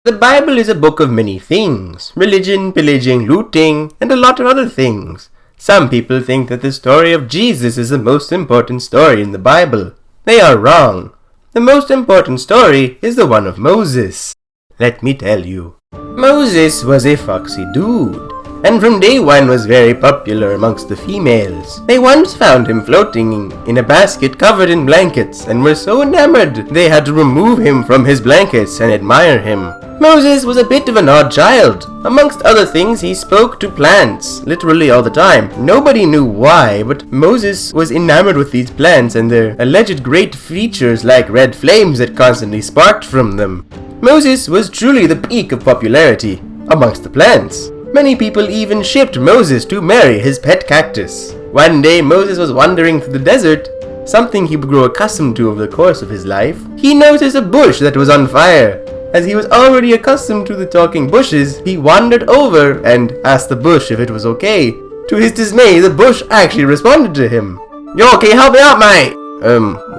The Bible is a book of many things. Religion, pillaging, looting, and a lot of other things. Some people think that the story of Jesus is the most important story in the Bible. They are wrong. The most important story is the one of Moses. Let me tell you. Moses was a foxy dude, and from day one was very popular amongst the females. They once found him floating in a basket covered in blankets, and were so enamored they had to remove him from his blankets and admire him. Moses was a bit of an odd child. Amongst other things, he spoke to plants, literally all the time. Nobody knew why, but Moses was enamored with these plants and their alleged great features like red flames that constantly sparked from them. Moses was truly the peak of popularity amongst the plants. Many people even shipped Moses to marry his pet cactus. One day Moses was wandering through the desert, something he would grow accustomed to over the course of his life. He noticed a bush that was on fire. As he was already accustomed to the talking bushes, he wandered over and asked the bush if it was okay. To his dismay, the bush actually responded to him. Yo, can you help me out, mate?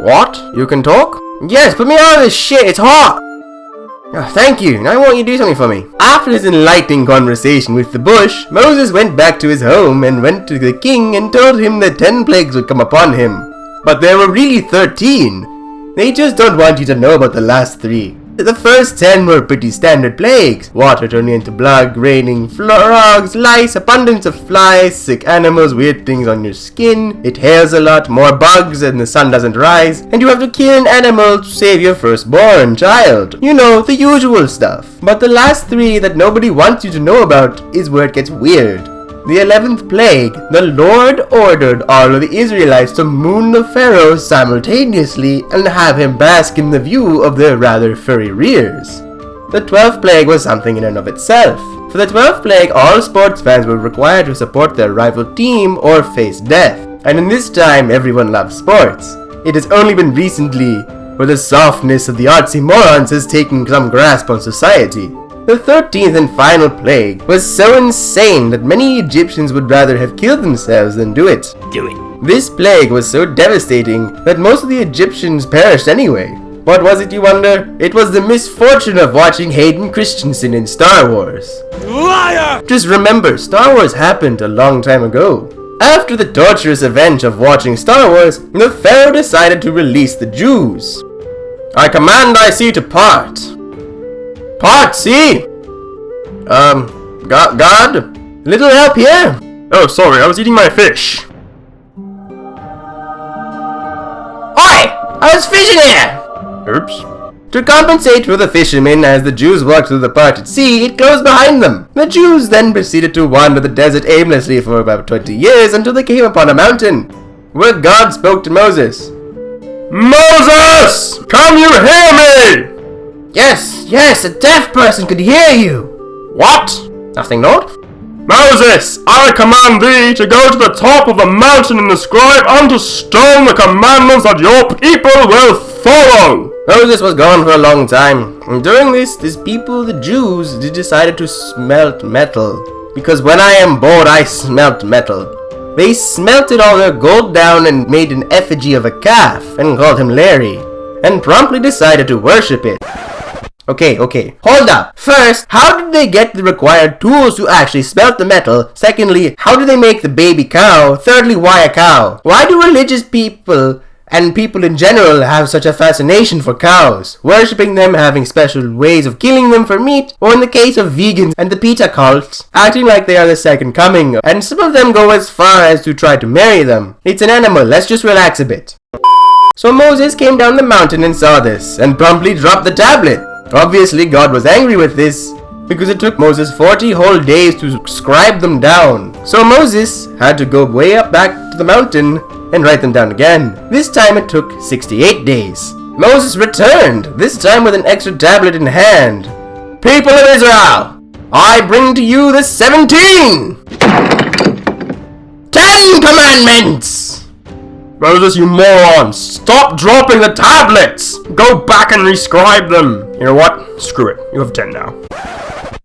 What? You can talk? Yes, put me out of this shit, it's hot! Oh, thank you, now I want you to do something for me. After his enlightening conversation with the bush, Moses went back to his home and went to the king and told him that 10 plagues would come upon him. But there were really 13. They just don't want you to know about the last 3. The first 10 were pretty standard plagues. Water turning into blood, raining frogs, lice, abundance of flies, sick animals, weird things on your skin. It hails a lot, more bugs, and the sun doesn't rise. And you have to kill an animal to save your firstborn child. You know, the usual stuff. But the last 3 that nobody wants you to know about is where it gets weird. The 11th plague, the Lord ordered all of the Israelites to moon the Pharaoh simultaneously and have him bask in the view of their rather furry rears. The 12th plague was something in and of itself. For the 12th plague, all sports fans were required to support their rival team or face death. And in this time, everyone loves sports. It has only been recently where the softness of the artsy morons has taken some grasp on society. The 13th and final plague was so insane that many Egyptians would rather have killed themselves than do it. This plague was so devastating that most of the Egyptians perished anyway. What was it, you wonder? It was the misfortune of watching Hayden Christensen in Star Wars. Liar! Just remember, Star Wars happened a long time ago. After the torturous event of watching Star Wars, the Pharaoh decided to release the Jews. I command I see to part. Part C! God? Little help here? Oh, sorry, I was eating my fish. Oi! I was fishing here! Oops. To compensate for the fishermen as the Jews walked through the parted sea, it closed behind them. The Jews then proceeded to wander the desert aimlessly for about 20 years until they came upon a mountain, where God spoke to Moses. Moses! Can you hear me? Yes, a deaf person could hear you. What? Nothing, Lord? Moses, I command thee to go to the top of the mountain and inscribe unto stone the commandments that your people will follow. Moses was gone for a long time, and during this people, the Jews, decided to smelt metal. Because when I am bored, I smelt metal. They smelted all their gold down and made an effigy of a calf, and called him Larry, and promptly decided to worship it. Okay, hold up. First, how did they get the required tools to actually smelt the metal? Secondly, how do they make the baby cow? Thirdly, why a cow? Why do religious people and people in general have such a fascination for cows, worshipping them, having special ways of killing them for meat, or in the case of vegans and the PETA cults, acting like they are the second coming, and some of them go as far as to try to marry them? It's an animal, let's just relax a bit. So Moses came down the mountain and saw this, and promptly dropped the tablet. Obviously, God was angry with this, because it took Moses 40 whole days to scribe them down. So Moses had to go way up back to the mountain and write them down again. This time it took 68 days. Moses returned, this time with an extra tablet in hand. People of Israel, I bring to you the 10 commandments! Moses, you moron! Stop dropping the tablets! Go back and rescribe them! You know what? Screw it. You have 10 now.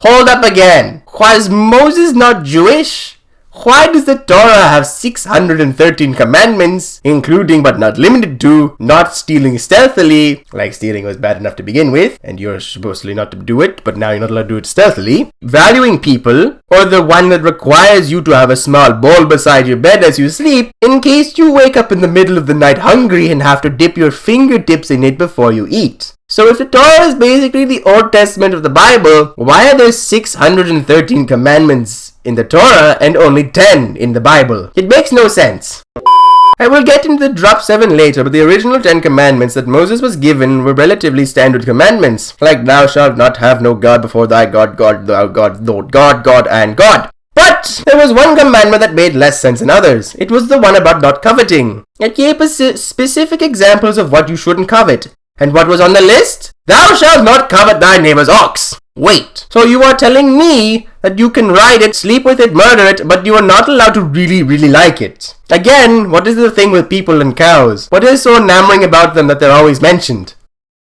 Hold up again. Was Moses not Jewish? Why does the Torah have 613 commandments, including but not limited to not stealing stealthily, like stealing was bad enough to begin with, and you're supposedly not to do it, but now you're not allowed to do it stealthily, valuing people, or the one that requires you to have a small bowl beside your bed as you sleep, in case you wake up in the middle of the night hungry and have to dip your fingertips in it before you eat. So if the Torah is basically the Old Testament of the Bible, why are there 613 commandments in the Torah and only 10 in the Bible? It makes no sense. I will get into the drop 7 later, but the original 10 commandments that Moses was given were relatively standard commandments, like thou shalt not have no God before thy God, thou God, Lord God, God, and God. But there was one commandment that made less sense than others. It was the one about not coveting. It gave us specific examples of what you shouldn't covet. And what was on the list? Thou shalt not covet thy neighbor's ox. Wait, so you are telling me that you can ride it, sleep with it, murder it, but you are not allowed to really like it? Again, what is the thing with people and cows? What is so enamoring about them that they're always mentioned?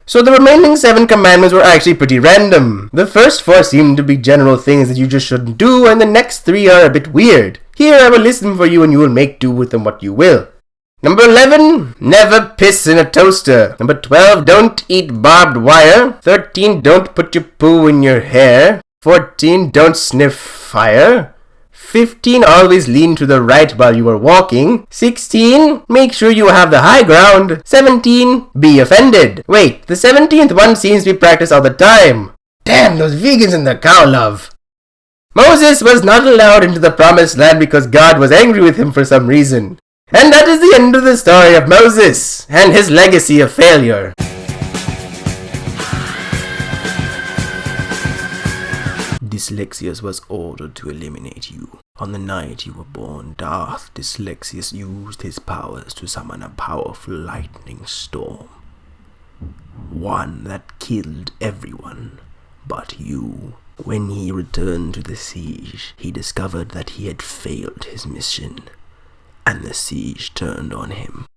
So the remaining 7 commandments were actually pretty random. The first 4 seem to be general things that you just shouldn't do, and the next 3 are a bit weird. Here I will listen for you and you will make do with them what you will. Number 11, never piss in a toaster. Number 12, don't eat barbed wire. 13, don't put your poo in your hair. 14, don't sniff fire. 15, always lean to the right while you are walking. 16, make sure you have the high ground. 17, be offended. Wait, the 17th one seems to be practiced all the time. Damn, those vegans and their cow love. Moses was not allowed into the promised land because God was angry with him for some reason. And that is the end of the story of Moses and his legacy of failure. Dyslexius was ordered to eliminate you. On the night you were born, Darth Dyslexius used his powers to summon a powerful lightning storm. One that killed everyone but you. When he returned to the siege, he discovered that he had failed his mission, and the siege turned on him.